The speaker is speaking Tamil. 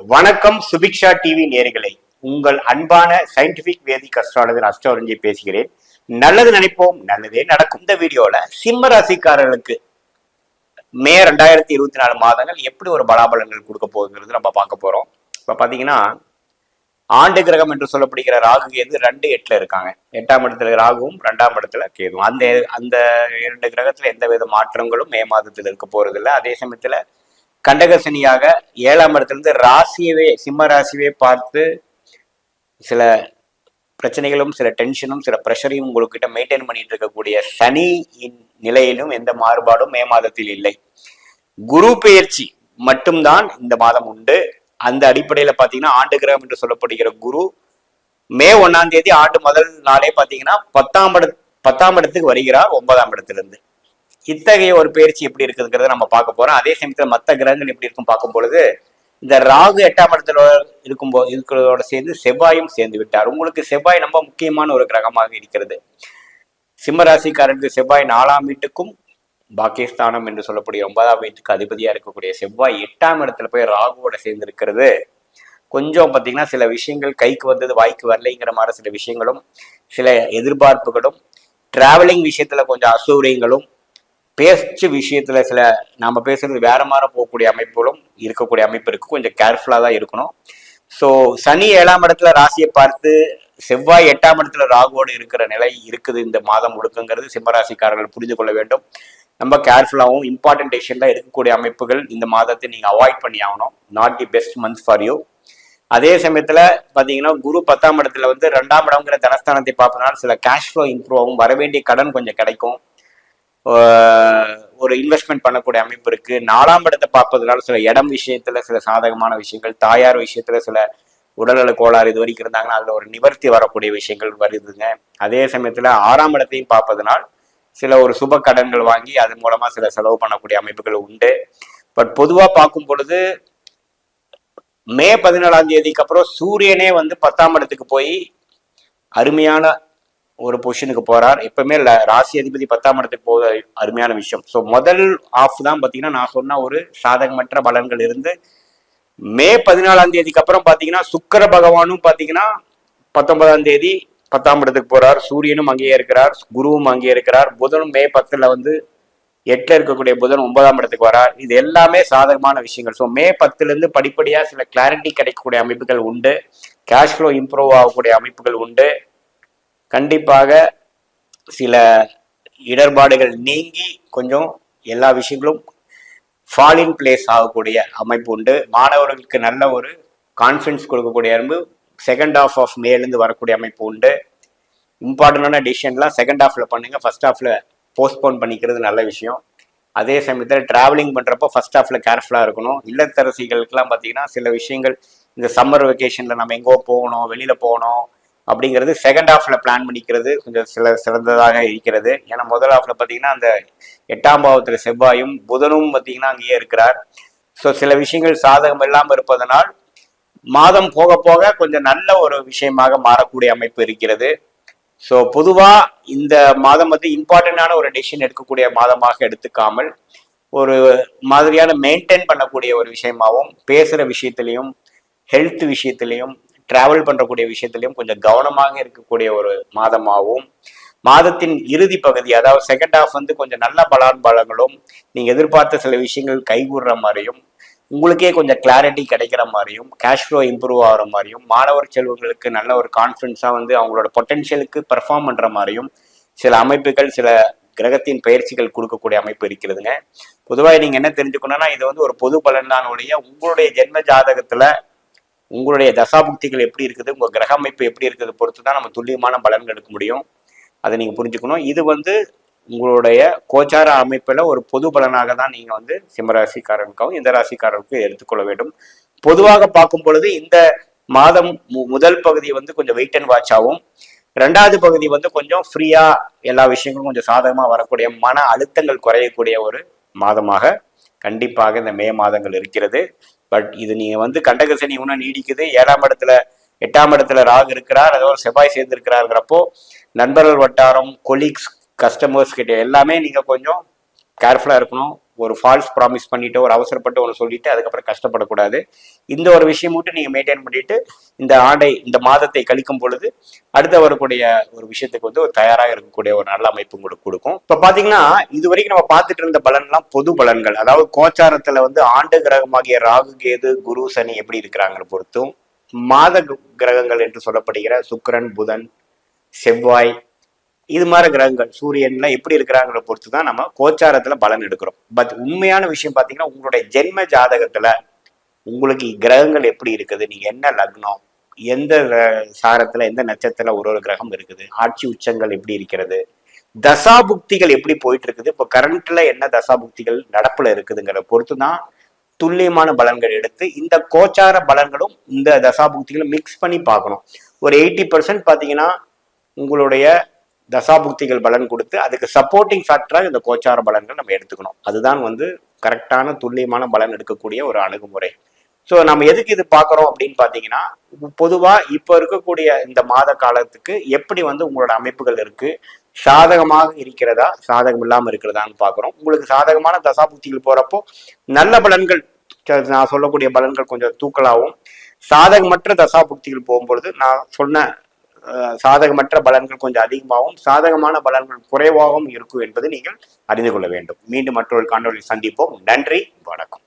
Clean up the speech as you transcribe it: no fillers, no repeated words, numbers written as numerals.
வணக்கம் சுபிக்ஷா டிவி நேயர்களே, உங்கள் அன்பான சயின்டிபிக் வேதிக் அஸ்ட்ராலஜர் அஸ்ட்ரோரஞ்சி பேசுகிறேன். நல்லது நினைப்போம், நல்லதே நடக்கும். இந்த வீடியோல சிம்ம ராசிக்காரர்களுக்கு மே 2024 மாதங்கள் எப்படி ஒரு பலாபலன்கள் கொடுக்க போகுங்கிறது நம்ம பார்க்க போறோம். இப்ப பாத்தீங்கன்னா ஆண்டு கிரகம் என்று சொல்லப்படுகிற ராகு கேது 2-8 இருக்காங்க. 8ஆம் இடத்துல ராகுவும் 2ஆம் இடத்துல கேதுவும். அந்த அந்த 2 கிரகத்துல எந்த வித மாற்றங்களும் மே மாதத்தில் இருக்க போறது இல்லை. அதே சமயத்துல கண்டகசனியாக 7ஆம் இடத்திலிருந்து ராசியவே சிம்ம ராசியவே பார்த்து சில பிரச்சனைகளும் சில டென்ஷனும் சில ப்ரெஷரையும் உங்ககிட்ட மெயின்டைன் பண்ணிட்டு இருக்கக்கூடிய சனி நிலையிலும் எந்த மாறுபாடும் மே மாதத்தில் இல்லை. குரு பெயர்ச்சி மட்டும்தான் இந்த மாதம் உண்டு. அந்த அடிப்படையில பாத்தீங்கன்னா ஆண்டு கிரகம் என்று சொல்லப்படுகிற குரு மே 1ஆம் தேதி ஆண்டு முதல் நாளே பாத்தீங்கன்னா 10ஆம் இடத்துக்கு வருகிறார் 9ஆம் இடத்திலிருந்து. இத்தகைய ஒரு பயிற்சி எப்படி இருக்குதுங்கிறத நம்ம பார்க்க போறோம். அதே சமயத்துல மற்ற கிரகங்கள் எப்படி இருக்கும் பார்க்கும் பொழுது இந்த ராகு 8ஆம் இடத்துல இருக்கிறதோட சேர்ந்து செவ்வாயும் சேர்ந்து விட்டார். உங்களுக்கு செவ்வாய் ரொம்ப முக்கியமான ஒரு கிரகமாக இருக்கிறது. சிம்ம ராசிக்காரருக்கு செவ்வாய் 4ஆம் வீட்டுக்கும் பாக்கியஸ்தானம் என்று சொல்லக்கூடிய 9ஆம் வீட்டுக்கு அதிபதியா இருக்கக்கூடிய செவ்வாய் 8ஆம் இடத்துல போய் ராகுவோட சேர்ந்து இருக்கிறது கொஞ்சம் பார்த்தீங்கன்னா சில விஷயங்கள் கைக்கு வந்தது வாய்க்கு வரலைங்கிற மாதிரி சில விஷயங்களும் சில எதிர்பார்ப்புகளும் டிராவலிங் விஷயத்துல கொஞ்சம் அசௌகரியங்களும் பேச்சு விஷயத்துல சில நாம பேசுறது வேற மாதிரி போகக்கூடிய அமைப்புகளும் இருக்கக்கூடிய அமைப்பு இருக்கு. கொஞ்சம் கேர்ஃபுல்லா தான் இருக்கணும். ஸோ சனி 7ஆம் இடத்துல ராசியை பார்த்து செவ்வாய் 8ஆம் இடத்துல ராகுவோடு இருக்கிற நிலை இருக்குது இந்த மாதம் முழுக்குங்கிறது சிம்மராசிக்காரர்கள் புரிந்து கொள்ள வேண்டும். ரொம்ப கேர்ஃபுல்லாகவும் இம்பார்ட்டன்ட் டெசிஷன்ல இருக்கக்கூடிய அமைப்புகள் இந்த மாதத்தை நீங்க அவாய்ட் பண்ணி ஆகணும். Not the best month for you. அதே சமயத்துல பாத்தீங்கன்னா குரு 10ஆம் இடத்துல 2ஆம் இடம்ங்கிற தனஸ்தானத்தை பார்ப்பதனால சில கேஷ் ஃப்ளோ இம்ப்ரூவ் ஆகும். வரவேண்டிய கடன் கொஞ்சம் கிடைக்கும். ஒரு இன்வெஸ்ட்மெண்ட் பண்ணக்கூடிய அமைப்பு இருக்கு. 4ஆம் இடத்தை பார்ப்பதனால சில இடம் விஷயத்துல சில சாதகமான விஷயங்கள், தாயார் விஷயத்துல சில உடல்நல கோளாறு இது வரைக்கும் இருந்தாங்கன்னா அதுல ஒரு நிவர்த்தி வரக்கூடிய விஷயங்கள் வருதுங்க. அதே சமயத்துல 6ஆம் இடத்தையும் பார்ப்பதனால் சில ஒரு சுப கடன்கள் வாங்கி அதன் மூலமா சில செலவு பண்ணக்கூடிய அமைப்புகள் உண்டு. பட் பொதுவா பார்க்கும் பொழுது மே 17ஆம் தேதிக்கு அப்புறம் சூரியனே 10ஆம் இடத்துக்கு போய் அருமையான ஒரு பொசிஷனுக்கு போறார். எப்பவுமே ராசி அதிபதி 10ஆம் இடத்துக்கு போக அருமையான விஷயம். ஸோ முதல் ஆஃப் தான் பாத்தீங்கன்னா நான் சொன்ன ஒரு சாதகமற்ற பலன்கள் இருந்து மே 14ஆம் தேதிக்கு அப்புறம் பாத்தீங்கன்னா சுக்கிர பகவானும் பாத்தீங்கன்னா 19ஆம் தேதி 10ஆம் இடத்துக்கு போறார். சூரியனும் அங்கேயே இருக்கிறார், குருவும் அங்கேயே இருக்கிறார். புதனும் மே 10ல 8ல இருக்கக்கூடிய புதன் 9ஆம் இடத்துக்கு வரார். இது எல்லாமே சாதகமான விஷயங்கள். ஸோ மே 10ல இருந்து படிப்படியா சில கிளாரிட்டி கிடைக்கக்கூடிய அமைப்புகள் உண்டு. கேஷ் ஃப்ளோ இம்ப்ரூவ் ஆகக்கூடிய அமைப்புகள் உண்டு. கண்டிப்பாக சில இடர்பாடுகள் நீங்கி கொஞ்சம் எல்லா விஷயங்களும் ஃபால் இன் பிளேஸ் ஆகக்கூடிய அமைப்பு உண்டு. மாணவர்களுக்கு நல்ல ஒரு கான்ஃபிடன்ஸ் கொடுக்கக்கூடிய அமைப்பு செகண்ட் ஹாஃப் ஆஃப் மேலேருந்து வரக்கூடிய அமைப்பு உண்டு. இம்பார்ட்டண்டான டிசிஷன்லாம் செகண்ட் ஹாஃப்ல பண்ணுங்க, ஃபர்ஸ்ட் ஹாஃப்ல போஸ்ட்போன் பண்ணிக்கிறது நல்ல விஷயம். அதே சமயத்தில் டிராவலிங் பண்றப்போ ஃபர்ஸ்ட் ஹாஃப்ல கேர்ஃபுல்லா இருக்கணும். இல்லத்தரசிகளுக்கெல்லாம் பார்த்தீங்கன்னா சில விஷயங்கள் இந்த சம்மர் வெக்கேஷன்ல நம்ம எங்கோ போகணும், வெளியில போகணும் அப்படிங்கிறது செகண்ட் ஹாஃப்ல பிளான் பண்ணிக்கிறது கொஞ்சம் சிறந்ததாக இருக்கிறது. ஏன்னா முதல் ஹாஃப்ல பார்த்தீங்கன்னா அந்த 8ஆம் பாவத்துல செவ்வாயும் புதனும் பார்த்தீங்கன்னா அங்கேயே இருக்கிறார். ஸோ சில விஷயங்கள் சாதகம் இல்லாமல் இருப்பதனால் மாதம் போக போக கொஞ்சம் நல்ல ஒரு விஷயமாக மாறக்கூடிய அமைப்பு இருக்கிறது. ஸோ பொதுவா இந்த மாதம் இம்பார்ட்டன்டான ஒரு டெசிஷன் எடுக்கக்கூடிய மாதமாக எடுத்துக்காமல் ஒரு மாதிரியான மெயின்டைன் பண்ணக்கூடிய ஒரு விஷயமாகவும் பேசுற விஷயத்திலையும் ஹெல்த் விஷயத்திலையும் டிராவல் பண்றக்கூடிய விஷயத்திலையும் கொஞ்சம் கவனமாக இருக்கக்கூடிய ஒரு மாதமாகவும் மாதத்தின் இறுதி பகுதி அதாவது செகண்ட் ஹாஃப் கொஞ்சம் நல்ல பலான்பாலங்களும் நீங்க எதிர்பார்த்த சில விஷயங்கள் கைகூடுற மாதிரியும் உங்களுக்கே கொஞ்சம் கிளாரிட்டி கிடைக்கிற மாதிரியும் கேஷ் ஃப்ளோ இம்ப்ரூவ் ஆகிற மாதிரியும் மாணவர் செல்வங்களுக்கு நல்ல ஒரு கான்ஃபிடன்ஸா அவங்களோட பொட்டன்ஷியலுக்கு பெர்ஃபார்ம் பண்ற மாதிரியும் சில அமைப்புகள் சில கிரகத்தின் பயிற்சிகள் கொடுக்கக்கூடிய அமைப்பு இருக்கிறதுங்க. பொதுவாக நீங்க என்ன தெரிஞ்சுக்கணும்னா இது ஒரு பொது பலன் தான் ஒழிய உங்களுடைய ஜென்ம ஜாதகத்துல உங்களுடைய தசாபுக்திகள் எப்படி இருக்குது, உங்க கிரக அமைப்பு எப்படி இருக்குது பொறுத்து தான் நம்ம துல்லியமான பலன்கள் எடுக்க முடியும். அதை நீங்க புரிஞ்சுக்கணும். இது உங்களுடைய கோச்சார அமைப்புல ஒரு பொது பலனாக தான் நீங்க சிம்மராசிக்காரர்களுக்கும் இந்த ராசிக்காரருக்கும் எடுத்துக்கொள்ள வேண்டும். பொதுவாக பார்க்கும் பொழுது இந்த மாதம் முதல் பகுதி கொஞ்சம் வெயிட் அண்ட் வாட்ச் ஆகும். 2வது பகுதி கொஞ்சம் ஃப்ரீயா எல்லா விஷயங்களும் கொஞ்சம் சாதகமா வரக்கூடிய மன அழுத்தங்கள் குறையக்கூடிய ஒரு மாதமாக கண்டிப்பாக இந்த மே மாதங்கள் இருக்கிறது. பட் இது நீங்க கண்டகசனி இன்னும் நீடிக்குது. 7ஆம் இடத்துல 8ஆம் இடத்துல ராகு இருக்கிறார், அதோ செவ்வாய் சேர்ந்து இருக்கிறாருங்கிறப்போ நண்பர்கள் வட்டாரம், கொலீக்ஸ், கஸ்டமர்ஸ் கிட்ட எல்லாமே நீங்க கொஞ்சம் கேர்ஃபுல்லா இருக்கணும். ஒரு ஃபால்ஸ் ப்ராமிஸ் பண்ணிட்டு ஒரு அவசரப்பட்டு ஒன்று சொல்லிட்டு அதுக்கப்புறம் கஷ்டப்படக்கூடாது. இந்த ஒரு விஷயம் மட்டும் நீங்க மெயின்டைன் பண்ணிட்டு இந்த மாதத்தை கழிக்கும் பொழுது அடுத்த வரக்கூடிய ஒரு விஷயத்துக்கு வந்து ஒரு தயாராக இருக்கக்கூடிய ஒரு நல்ல அமைப்பு உங்களுக்கு கொடுக்கும். இப்ப பாத்தீங்கன்னா இது வரைக்கும் நம்ம பார்த்துட்டு இருந்த பலன்லாம் பொது பலன்கள், அதாவது கோச்சாரத்துல வந்து ஆண்டு கிரகமாகிய ராகு கேது குரு சனி எப்படி இருக்கிறாங்கன்னு பொறுத்தும், மாத கிரகங்கள் என்று சொல்லப்படுகிற சுக்கிரன் புதன் செவ்வாய் இது மாதிரி கிரகங்கள் சூரியன்லாம் எப்படி இருக்கிறாங்கிற பொறுத்து தான் நம்ம கோச்சாரத்துல பலன் எடுக்கிறோம். பட் உண்மையான விஷயம் பாத்தீங்கன்னா உங்களுடைய ஜென்ம ஜாதகத்துல உங்களுக்கு கிரகங்கள் எப்படி இருக்குது, நீங்க என்ன லக்னம், எந்த சாரத்துல எந்த நட்சத்திரத்துல ஒரு கிரகம் இருக்குது, ஆட்சி உச்சங்கள் எப்படி இருக்கிறது, தசாபுக்திகள் எப்படி போயிட்டு இருக்குது, இப்போ கரண்ட்ல என்ன தசாபுக்திகள் நடப்புல இருக்குதுங்கிற பொறுத்து தான் துல்லியமான பலன்கள் எடுத்து இந்த கோச்சார பலன்களும் இந்த தசாபுக்திகளும் மிக்ஸ் பண்ணி பார்க்கணும். ஒரு 80% பாத்தீங்கன்னா உங்களுடைய தசாபுக்திகள் பலன் கொடுத்து அதுக்கு சப்போர்ட்டிங் ஃபேக்டராக இந்த கோச்சார பலன்கள் நம்ம எடுத்துக்கணும். அதுதான் வந்து கரெக்டான துல்லியமான பலன் எடுக்கக்கூடிய ஒரு அணுகுமுறை. ஸோ நம்ம எதுக்கு இது பார்க்குறோம் அப்படின்னு பார்த்தீங்கன்னா, பொதுவாக இப்போ இருக்கக்கூடிய இந்த மாத காலத்துக்கு எப்படி வந்து உங்களோட அமைப்புகள் இருக்கு, சாதகமாக இருக்கிறதா சாதகம் இல்லாமல் இருக்கிறதான்னு பார்க்குறோம். உங்களுக்கு சாதகமான தசாபுக்திகள் போறப்போ நல்ல பலன்கள், நான் சொல்லக்கூடிய பலன்கள் கொஞ்சம் தூக்கலாகவும், சாதகமற்ற தசாபுக்திகள் போகும்பொழுது நான் சொன்ன சாதகமற்ற பலன்கள் கொஞ்சம் அதிகமாகவும் சாதகமான பலன்கள் குறைவாகவும் இருக்கும் என்பது நீங்கள் அறிந்து கொள்ள வேண்டும். மீண்டும் மற்றொரு காணொலியில் சந்திப்போம். நன்றி, வணக்கம்.